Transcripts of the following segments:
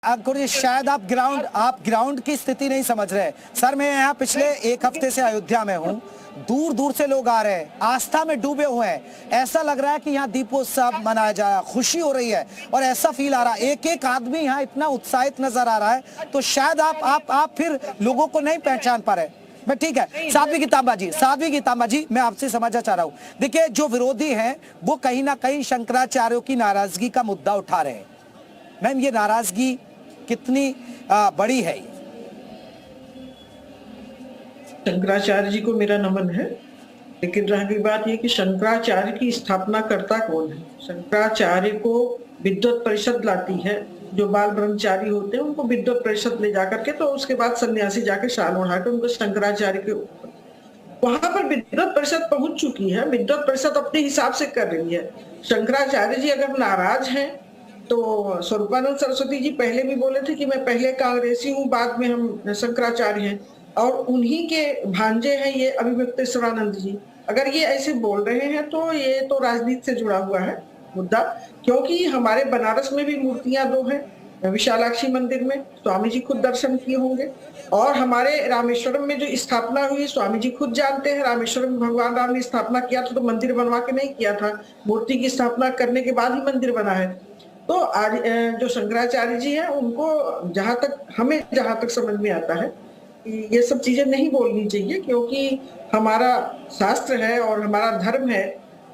अंकुर जी, शायद आप ग्राउंड की स्थिति नहीं समझ रहे। सर, मैं यहाँ पिछले एक हफ्ते से अयोध्या में हूँ। दूर दूर से लोग आ रहे हैं, आस्था में डूबे हुए हैं। ऐसा लग रहा है कि यहाँ दीपोत्सव मनाया जा रहा है, खुशी हो रही है और ऐसा फील आ रहा है। एक एक आदमी यहाँ इतना उत्साहित नजर आ रहा है, तो शायद आप फिर लोगों को नहीं पहचान पा रहे। मैं ठीक है। साध्वी गीतांबा जी, मैं आपसे समझना चाह रहा हूँ। देखिए, जो विरोधी हैं वो कहीं ना कहीं शंकराचार्यों की नाराजगी का मुद्दा उठा रहे हैं। मैम, ये नाराजगी कितनी बड़ी है? शंकराचार्य जी को मेरा नमन है, लेकिन रह गई बात ये कि शंकराचार्य की स्थापना करता कौन है। शंकराचार्य को विद्वत परिषद लाती है, जो बाल ब्रह्मचारी होते हैं उनको विद्वत परिषद ले जाकर के, तो उसके बाद सन्यासी जाके शाल उठाकर उनको शंकराचार्य के ऊपर वहां पर विद्वत परिषद पहुंच चुकी है। विद्वत परिषद अपने हिसाब से कर रही है। शंकराचार्य जी अगर नाराज हैं तो स्वरूपानंद सरस्वती जी पहले भी बोले थे कि मैं पहले कांग्रेसी हूँ, बाद में हम शंकराचार्य हैं, और उन्हीं के भांजे हैं ये अभिव्यक्तेश्वरानंद जी। अगर ये ऐसे बोल रहे हैं तो ये तो राजनीति से जुड़ा हुआ है मुद्दा, क्योंकि हमारे बनारस में भी मूर्तियां दो हैं। विशालाक्षी मंदिर में स्वामी जी खुद दर्शन किए होंगे, और हमारे रामेश्वरम में जो स्थापना हुई स्वामी जी खुद जानते हैं। रामेश्वरम में भगवान राम ने स्थापना किया था तो मंदिर बनवा के नहीं किया था, मूर्ति की स्थापना करने के बाद ही मंदिर बना है। तो आज जो शंकराचार्य जी हैं उनको हमें जहां तक समझ में आता है कि ये सब चीजें नहीं बोलनी चाहिए, क्योंकि हमारा शास्त्र है और हमारा धर्म है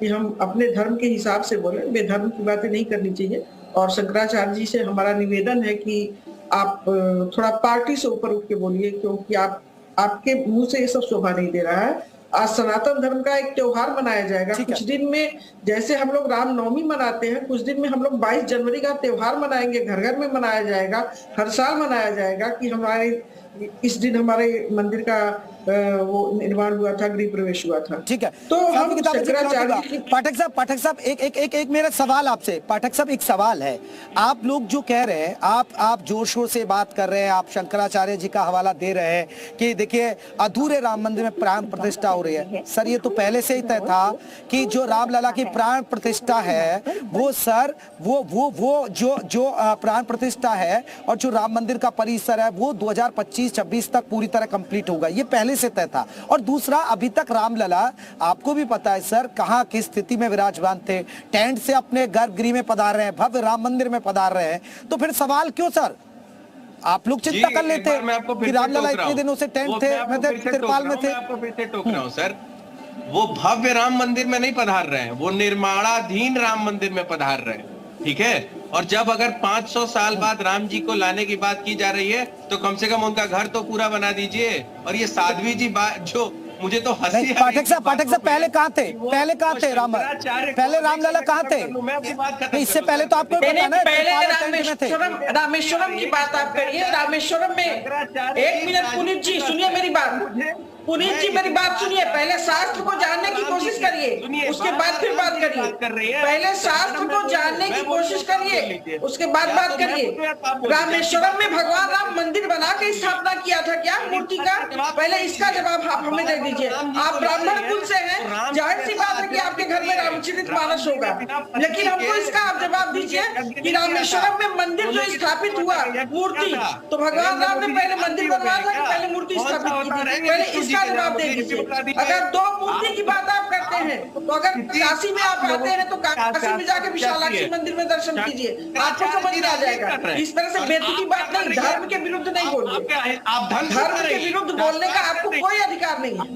कि हम अपने धर्म के हिसाब से बोले, बेधर्म की बातें नहीं करनी चाहिए। और शंकराचार्य जी से हमारा निवेदन है कि आप थोड़ा पार्टी से ऊपर उठ के बोलिए, क्योंकि आपके मुंह से ये सब शोभा नहीं दे रहा है। आज सनातन धर्म का एक त्योहार मनाया जाएगा कुछ दिन में, जैसे हम लोग रामनवमी मनाते हैं, कुछ दिन में हम लोग 22 जनवरी का त्योहार मनाएंगे, घर घर में मनाया जाएगा, हर साल मनाया जाएगा कि हमारे इस दिन हमारे मंदिर का वो निर्माण हुआ था, गृह प्रवेश हुआ था। ठीक है। तो हम पाठक साहब एक मेरा सवाल आपसे। पाठक साहब, एक सवाल है। आप लोग जो कह रहे हैं, आप जोर शोर से बात कर रहे हैं, आप शंकराचार्य जी का हवाला दे रहे हैं कि देखिए अधूरे राम मंदिर में प्राण प्रतिष्ठा हो रही है। सर, ये तो पहले से ही तय था कि जो रामलला की प्राण प्रतिष्ठा है वो सर वो जो प्राण प्रतिष्ठा है और जो राम मंदिर का परिसर है वो 2025-26 तक पूरी तरह कंप्लीट होगा। ये पहले से तय था। और दूसरा, अभी तक रामलला, आपको भी पता है सर, कहां किस स्थिति में विराजमान थे। टेंट से अपने गर्भगृह में पधार रहे हैं, भव्य राम मंदिर में पधार रहे हैं। तो फिर सवाल क्यों सर? आप लोग चिंता कर लेते कि रामलला इतने दिनों से टेंट थे, तिरपाल में थे। आपको फिर से टोक रहा हूं सर, वो भव्य राम मंदिर में नहीं पधार रहे हैं, वो निर्माणाधीन राम मंदिर में पधार रहे हैं। ठीक है। और जब अगर 500 साल बाद राम जी को लाने की बात की जा रही है तो कम से कम उनका घर तो पूरा बना दीजिए। और ये साध्वी जी जो मुझे तो हंसी, पाठक साहब पहले कहाँ थे? पहले रामलला कहाँ थे? इससे पहले तो आपको रामेश्वरम की बात आप करिए। रामेश्वरम में एक मिनट, पुनीत जी सुनिए मेरी बात। पुनीत जी मेरी बात सुनिए। पहले शास्त्र को जानने की कोशिश करिए, उसके बाद फिर बात करिए। पहले शास्त्र को जानने की कोशिश करिए, उसके बाद बात करिए। रामेश्वरम में भगवान राम मंदिर बना के स्थापना किया था क्या मूर्ति का? पहले इसका जवाब आप हमें दे दीजिए। आप ब्राह्मण कुल से हैं, जाहिर सी बात है कि आपके घर में रामचरित मानस होगा, लेकिन हमको इसका आप जवाब दीजिए कि रामेश्वरम में मंदिर जो स्थापित हुआ मूर्ति, तो भगवान राम ने पहले मंदिर बनवाया था कि पहले मूर्ति स्थापित की थी? पहले इसका जवाब दे दीजिए। अगर दो मूर्ति की बात आप करते हैं तो अगर काशी में आप आते हैं तो काशी में जाके विशालाक्षी मंदिर में दर्शन कीजिए, आपको समझ में आ जाएगा। इस तरह से बेतुकी बात नहीं, धर्म के विरुद्ध नहीं बोलिए। धर्म के विरुद्ध बोलने का आपको कोई अधिकार नहीं है,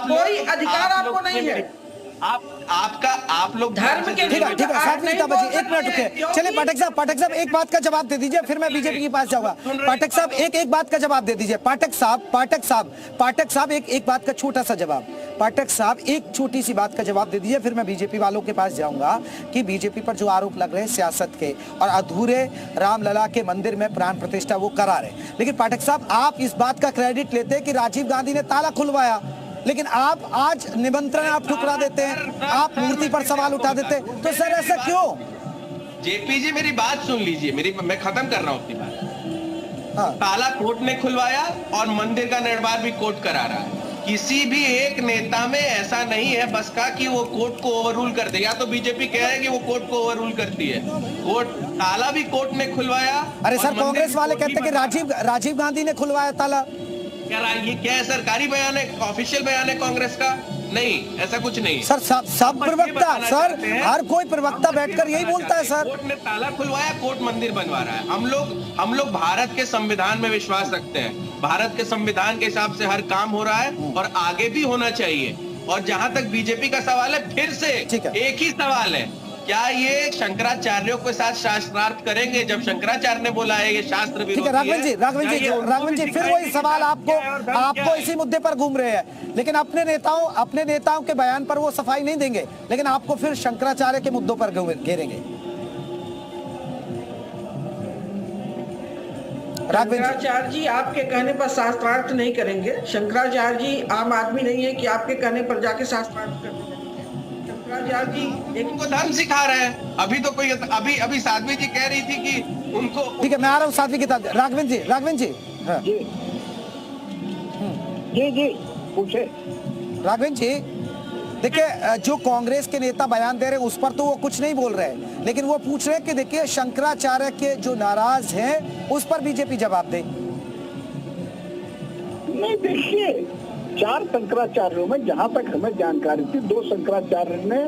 कोई अधिकार आपको नहीं है। आप लोग धर्म के ठीक है। साध्वी गीतांबा जी, एक मिनट रुके। चलिए पाठक साहब एक बात का जवाब दे दीजिए, फिर मैं बीजेपी के पास जाऊंगा। पाठक साहब एक बात का जवाब दे दीजिए। पाठक साहब एक बात का छोटा सा जवाब। पाठक साहब एक छोटी सी बात का जवाब दे दीजिए, फिर मैं बीजेपी वालों के पास जाऊंगा कि बीजेपी पर जो आरोप लग रहे हैं सियासत के और अधूरे रामलला के मंदिर में प्राण प्रतिष्ठा वो करा रहे। लेकिन पाठक साहब, आप इस बात का क्रेडिट लेते हैं कि राजीव गांधी ने ताला खुलवाया, लेकिन आप आज निमंत्रण आप ठुकरा देते हैं, आप मूर्ति पर सवाल उठा देते हैं। तो सर ऐसा क्यों? जेपी जी मेरी बात सुन लीजिए, मैं खत्म कर रहा हूँ अपनी बात। ताला कोर्ट ने खुलवाया और मंदिर का निर्माण भी कोर्ट करा रहा है। किसी भी एक नेता में ऐसा नहीं है बस का कि वो कोर्ट को ओवररूल कर दे। या तो बीजेपी कह रहा है कि वो कोर्ट को ओवररूल करती है, कोर्ट ताला भी कोर्ट ने खुलवाया। अरे सर, और मंदिर कांग्रेस वाले कोर्ट भी कहते हैं कि राजीव गांधी ने खुलवाया ताला। ये क्या है, सरकारी बयान है, ऑफिशियल बयान है कांग्रेस का? नहीं, ऐसा कुछ नहीं। सर सब प्रवक्ता, सर हर कोई प्रवक्ता बैठकर यही बोलता है सर। कोर्ट ने ताला खुलवाया, कोर्ट मंदिर बनवा रहा है। हम लोग भारत के संविधान में विश्वास रखते हैं, भारत के संविधान के हिसाब से हर काम हो रहा है और आगे भी होना चाहिए। और जहां तक बीजेपी का सवाल है, फिर से एक ही सवाल है, क्या ये शंकराचार्यों के साथ शास्त्रार्थ करेंगे? जब शंकराचार्य ने बोला है ये शास्त्र विरोधी है। राघवन जी फिर वही सवाल आपको इसी मुद्दे पर घूम रहे हैं, लेकिन अपने नेताओं के बयान पर वो सफाई नहीं देंगे, लेकिन आपको फिर शंकराचार्य के मुद्दों पर घेरेंगे। शंकराचार्य जी आपके कहने पर शास्त्रार्थ नहीं करेंगे। शंकराचार्य जी आम आदमी नहीं है कि आपके कहने पर जाके शास्त्रार्थ कर देंगे। शंकराचार्य जी एक उनको धर्म सिखा रहे हैं। अभी तो कोई अभी साध्वी जी कह रही थी कि उनको, ठीक है मैं आ रहा हूँ साध्वी की तरफ। राघवन जी हाँ। जी पूछे। राघवन जी देखिए, जो कांग्रेस के नेता बयान दे रहे हैं उस पर तो वो कुछ नहीं बोल रहे हैं, लेकिन वो पूछ रहे हैं कि देखिए शंकराचार्य के जो नाराज हैं उस पर बीजेपी जवाब दे। नहीं, देखिए 4 शंकराचार्यों में जहां तक हमें जानकारी थी, 2 शंकराचार्य ने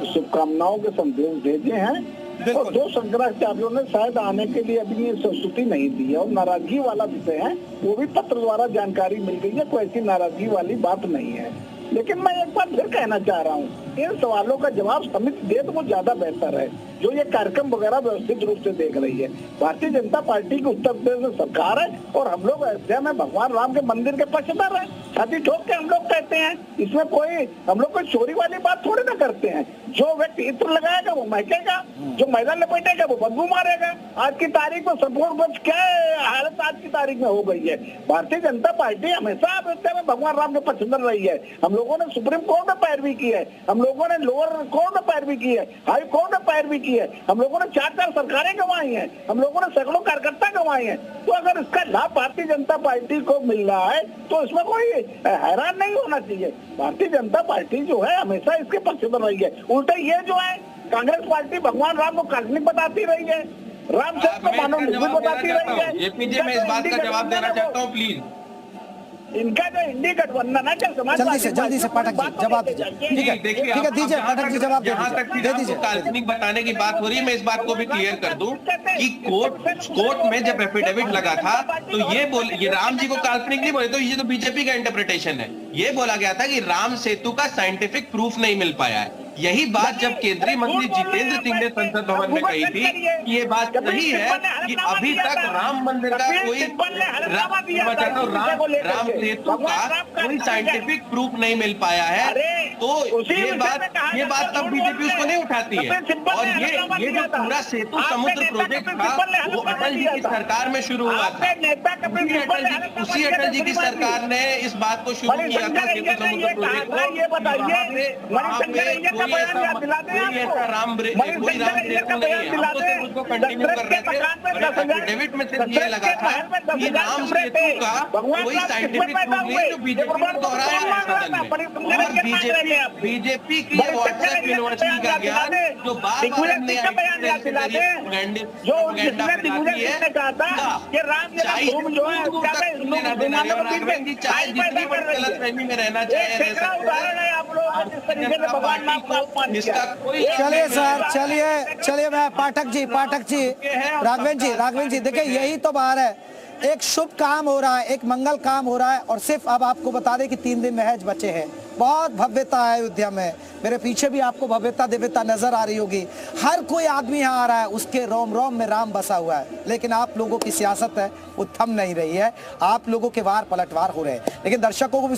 शुभकामनाओं के संदेश भेजे हैं और 2 शंकराचार्यों ने शायद आने के लिए अभी ये संस्तुति नहीं दी है और नाराजगी वाला विषय है, वो भी पत्र द्वारा जानकारी मिल गई है, कोई ऐसी नाराजगी वाली बात नहीं है। लेकिन मैं एक बार फिर कहना चाह रहा हूँ, इन सवालों का जवाब समिति दे तो वो ज्यादा बेहतर है, जो ये कार्यक्रम वगैरह व्यवस्थित रूप से देख रही है। भारतीय जनता पार्टी की उत्तर प्रदेश में सरकार है और हम लोग अयोध्या में भगवान राम के मंदिर के पक्षधर हैं, छाती ठोक के हम लोग कहते हैं। इसमें हम लोग कोई चोरी वाली बात थोड़ी ना करते हैं। जो व्यक्ति इत्र लगाएगा वो महकेगा, जो महिला लपेटेगा वो बदबू मारेगा। आज की तारीख में संपूर्ण वर्ष क्या हालत आज की तारीख में हो गई है। भारतीय जनता पार्टी हमेशा अयोध्या में भगवान राम के पक्षधर रही है। हम लोगों ने सुप्रीम कोर्ट में पैरवी की है, हम लोगों ने लोअर कोर्ट में पैरवी की है, हाई कोर्ट में पैरवी की है, हम लोगों ने 4 सरकारें गंवाई हैं, हम लोगों ने सैकड़ों कार्यकर्ता गंवाए हैं। तो अगर इसका लाभ भारतीय जनता पार्टी को मिल रहा है तो इसमें कोई हैरान नहीं होना चाहिए। भारतीय जनता पार्टी जो है हमेशा इसके पक्षधर रही है। उल्टा ये जो है कांग्रेस पार्टी भगवान राम को काल्पनिक बताती रही है, राम चरित को मानव निर्मित बताती रही है। एपीजे में इस बात का जवाब देना चाहता हूँ प्लीज। इनका जो इंडी गठबंधन है, जल्दी से पाठक जी जवाब दीजिए। ठीक है दीजिए पाठक जी जवाब दे दीजिए। काल्पनिक बताने की बात हो रही है, मैं इस बात को भी क्लियर कर दूं कि कोर्ट में जब एफिडेविट लगा था तो ये राम जी को काल्पनिक नहीं बोले, तो ये तो बीजेपी का इंटरप्रिटेशन है। ये बोला गया था कि राम सेतु का साइंटिफिक प्रूफ नहीं मिल पाया है। यही बात जब केंद्रीय मंत्री जितेंद्र सिंह ने संसद भवन में कही थी कि ये बात सही है कि अभी तक राम मंदिर का कोई राम सेतु का कोई साइंटिफिक प्रूफ नहीं मिल पाया है, तो ये बात तब बीजेपी उसको नहीं उठाती है। और ये जो पूरा सेतु समुद्र प्रोजेक्ट था वो अटल जी की सरकार में शुरू हुआ था। उसी अटल जी की सरकार ने इस बात को शुरू किया था, सेतु समुद्र प्रोजेक्ट को। ऐसा राम कोई राम सेतु नहीं है, हम तो सिर्फ उसको कंटिन्यू कर रहे थे। एफिडेविट में सिर्फ ये लगा था कि राम सेतु का कोई साइंटिफिक प्रूफ नहीं, जो बीजेपी ने दोहराया है सदन में। और बीजेपी की व्हाट्सएप यूनिवर्सिटी का ज्ञान जो बार बार अपने चाहे जितनी बड़ी गलतफहमी में रहना चाहे, चलिए मैं पाठक जी राघवन जी देखिए, यही तो बात है। एक शुभ काम हो रहा है, एक मंगल काम हो रहा है, और सिर्फ अब आपको बता दें कि 3 दिन महज बचे हैं। बहुत भव्यता है अयोध्या में, मेरे पीछे भी आपको भव्यता दिव्यता नजर आ रही होगी। हर कोई आदमी यहाँ आ रहा है, उसके रोम रोम में राम बसा हुआ है। लेकिन आप लोगों की सियासत है वो थम नहीं रही है, आप लोगों के वार पलटवार हो रहे हैं। लेकिन दर्शकों को भी